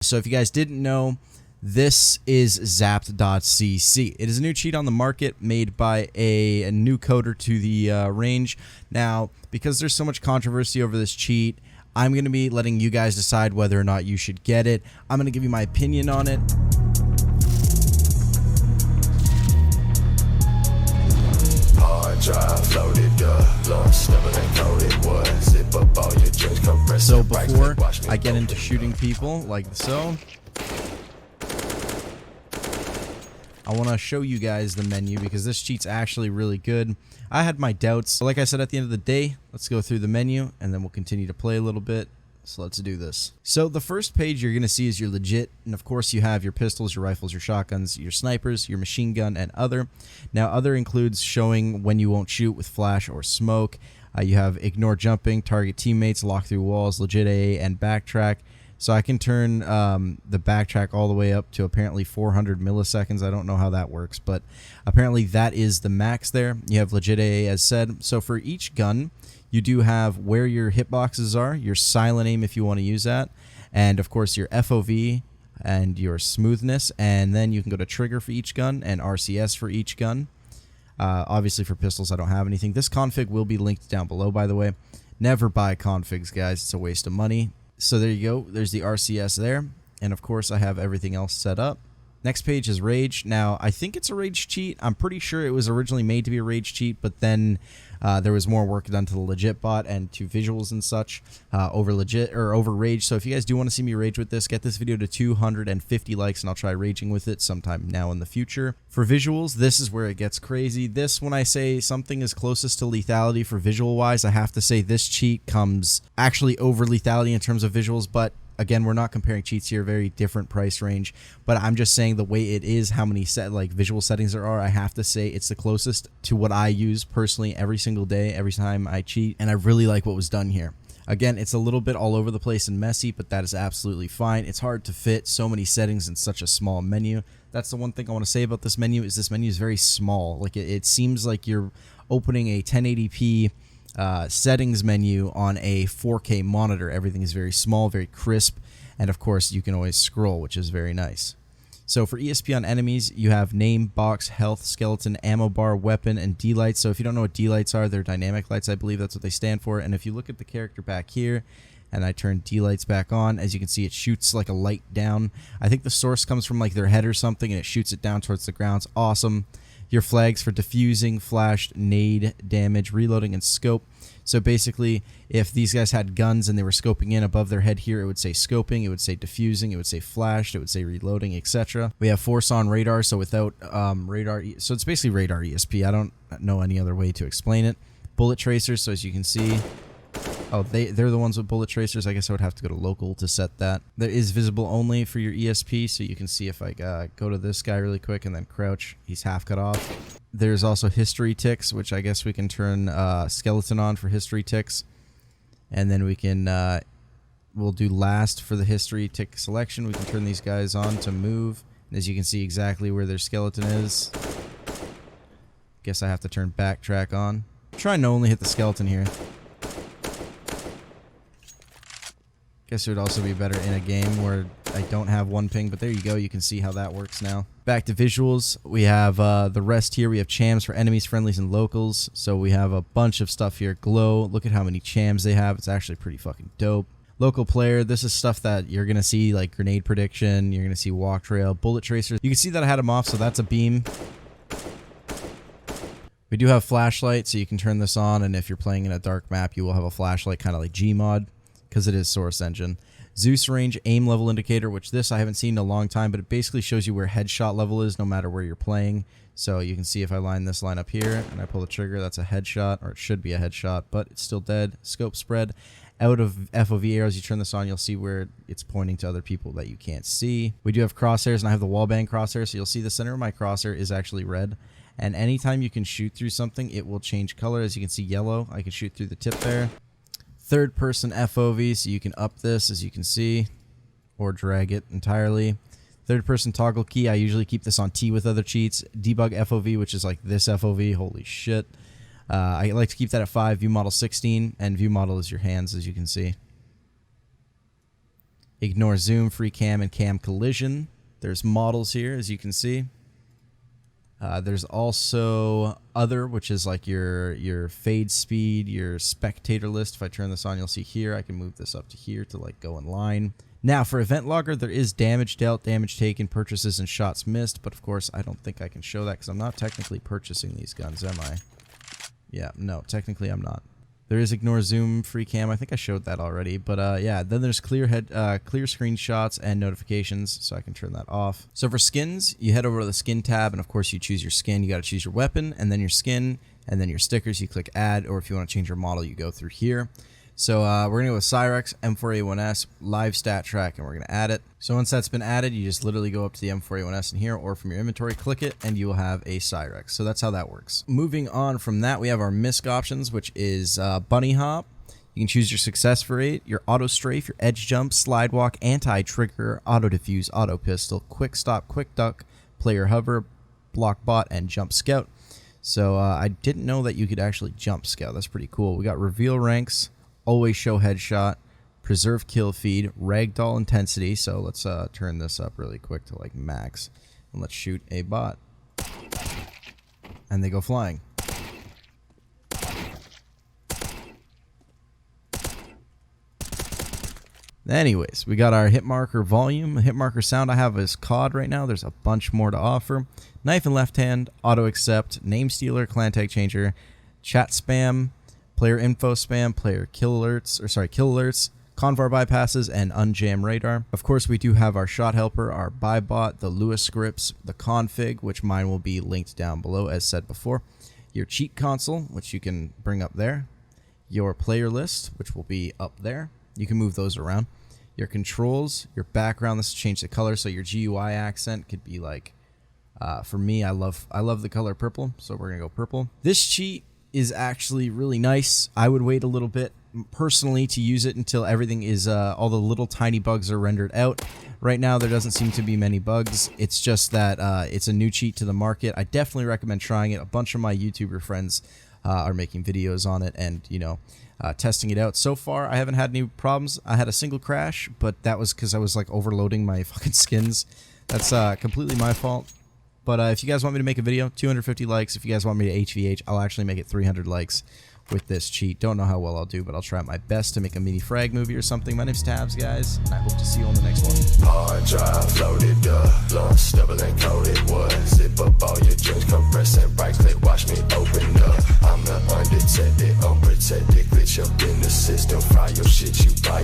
So if you guys didn't know, this is zapped.cc. It is a new cheat on the market made by a new coder to the range. Now, because there's so much controversy over this cheat, I'm going to be letting you guys decide whether or not you should get it. I'm going to give you my opinion on it. So before I get into shooting people like so, I want to show you guys the menu because this cheat's actually really good. I had my doubts. So like I said, at the end of the day, let's go through the menu and then we'll continue to play a little bit. So let's do this. So the first page you're going to see is your legit, and of course you have your pistols, your rifles, your shotguns, your snipers, your machine gun, and other. Now other includes showing when you won't shoot with flash or smoke. You have ignore jumping, target teammates, lock through walls, legit AA, and backtrack. So I can turn the backtrack all the way up to apparently 400 milliseconds. I don't know how that works, but apparently that is the max there. You have legit AA as said. So for each gun, you do have where your hitboxes are, your silent aim if you want to use that, and of course your FOV and your smoothness, and then you can go to trigger for each gun and RCS for each gun. Obviously for pistols I don't have anything. This config will be linked down below, by the way. Never buy configs, guys. It's a waste of money. So there you go. There's the RCS there, and of course I have everything else set up. Next page is Rage. Now, I think it's a Rage cheat. I'm pretty sure it was originally made to be a Rage cheat, but then there was more work done to the legit bot and to visuals and such over Rage. So if you guys do want to see me rage with this, get this video to 250 likes and I'll try raging with it sometime now in the future. For visuals, this is where it gets crazy. This, when I say something is closest to lethality for visual wise, I have to say this cheat comes actually over lethality in terms of visuals, but again, we're not comparing cheats here, very different price range, but I'm just saying the way it is, how many visual settings there are, I have to say it's the closest to what I use personally every single day, every time I cheat, and I really like what was done here. Again, it's a little bit all over the place and messy, but that is absolutely fine. It's hard to fit so many settings in such a small menu. That's the one thing I want to say about this menu is very small. Like it seems like you're opening a 1080p settings menu on a 4K monitor. Everything is very small, very crisp, and of course you can always scroll, which is very nice. So for ESP on enemies, you have name, box, health, skeleton, ammo bar, weapon, and D-lights. So if you don't know what D-lights are, they're dynamic lights, I believe that's what they stand for. And if you look at the character back here, and I turn D-lights back on, as you can see it shoots like a light down. I think the source comes from like their head or something, and it shoots it down towards the ground. It's awesome. Your flags for diffusing, flashed, nade, damage, reloading, and scope. So basically, if these guys had guns and they were scoping in above their head here, it would say scoping, it would say diffusing, it would say flashed, it would say reloading, etc. We have force on radar, so without radar, so it's basically radar ESP. I don't know any other way to explain it. Bullet tracers, so as you can see, oh, they're the ones with bullet tracers. I guess I would have to go to local to set that. There is visible only for your ESP, so you can see if I go to this guy really quick and then crouch, he's half cut off. There's also history ticks, which I guess we can turn skeleton on for history ticks. And then we can, we'll do last for the history tick selection. We can turn these guys on to move. And as you can see exactly where their skeleton is. Guess I have to turn backtrack on. Trying to only hit the skeleton here. Guess it would also be better in a game where I don't have one ping, but there you go. You can see how that works now. Back to visuals, we have the rest here. We have chams for enemies, friendlies, and locals. So we have a bunch of stuff here. Glow, look at how many chams they have. It's actually pretty fucking dope. Local player, this is stuff that you're going to see, like grenade prediction. You're going to see walk trail, bullet tracers. You can see that I had them off, so that's a beam. We do have flashlight, so you can turn this on, and if you're playing in a dark map, you will have a flashlight, kind of like Gmod, because it is source engine. Zeus range aim level indicator, which this I haven't seen in a long time, but it basically shows you where headshot level is no matter where you're playing. So you can see if I line this line up here and I pull the trigger, that's a headshot, or it should be a headshot, but it's still dead. Scope spread. Out of FOV arrows, you turn this on, you'll see where it's pointing to other people that you can't see. We do have crosshairs, and I have the wallbang crosshair, so you'll see the center of my crosshair is actually red. And anytime you can shoot through something, it will change color. As you can see, yellow, I can shoot through the tip there. Third person FOV, so you can up this, as you can see, or drag it entirely. Third person toggle key, I usually keep this on T with other cheats. Debug FOV, which is like this FOV, holy shit. I like to keep that at 5, view model 16, and view model is your hands, as you can see. Ignore zoom, free cam, and cam collision. There's models here, as you can see. There's also other, which is like your fade speed, your spectator list. If I turn this on, you'll see here, I can move this up to here to like go in line. Now for event logger, there is damage dealt, damage taken, purchases, and shots missed. But of course, I don't think I can show that because I'm not technically purchasing these guns, am I? Yeah, no, technically I'm not. There is ignore zoom, free cam. I think I showed that already, but yeah. Then there's clear screenshots and notifications, so I can turn that off. So for skins, you head over to the skin tab, and of course you choose your skin. You got to choose your weapon, and then your skin, and then your stickers. You click add, or if you want to change your model, you go through here. So we're gonna go with Cyrex M4A1S live stat track, and we're gonna add it. So once that's been added, you just literally go up to the M4A1S in here, or from your inventory, click it, and you will have a Cyrex. So that's how that works. Moving on from that, we have our misc options, which is Bunnyhop. You can choose your success rate, your auto strafe, your edge jump, slide walk, anti-trigger, auto diffuse, auto pistol, quick stop, quick duck, player hover, block bot, and jump scout. So I didn't know that you could actually jump scout. That's pretty cool. We got reveal ranks, always show headshot, preserve kill feed, Ragdoll Intensity. So let's turn this up really quick to like max, and let's shoot a bot, and they go flying. Anyways, we got our hit marker volume, hit marker sound I have is COD right now. There's a bunch more to offer. Knife and left hand, auto accept, name stealer, clan tag changer, chat spam, player info spam, player kill alerts, convar bypasses, and unjam radar. Of course, we do have our shot helper, our buy bot, the Lewis scripts, the config, which mine will be linked down below as said before, your cheat console, which you can bring up there, your player list, which will be up there. You can move those around. Your controls, your background, this will change the color, so your GUI accent could be like, for me, I love the color purple, so we're gonna go purple. This cheat is actually really nice. I would wait a little bit personally to use it until everything is all the little tiny bugs are rendered out. Right now there doesn't seem to be many bugs. It's just that it's a new cheat to the market. I definitely recommend trying it. A bunch of my YouTuber friends are making videos on it and, you know, testing it out. So far I haven't had any problems. I had a single crash, but that was because I was like overloading my fucking skins. That's completely my fault. But if you guys want me to make a video, 250 likes. If you guys want me to HVH, I'll actually make it 300 likes with this cheat. Don't know how well I'll do, but I'll try my best to make a mini frag movie or something. My name's Tabz, guys, and I hope to see you on the next one. Hard drive loaded up, launch double encoded wood. Zip up all your joints, compress and right click, watch me open up. I'm the undetected, unprotected, glitch up in the system, fry your shit, you buy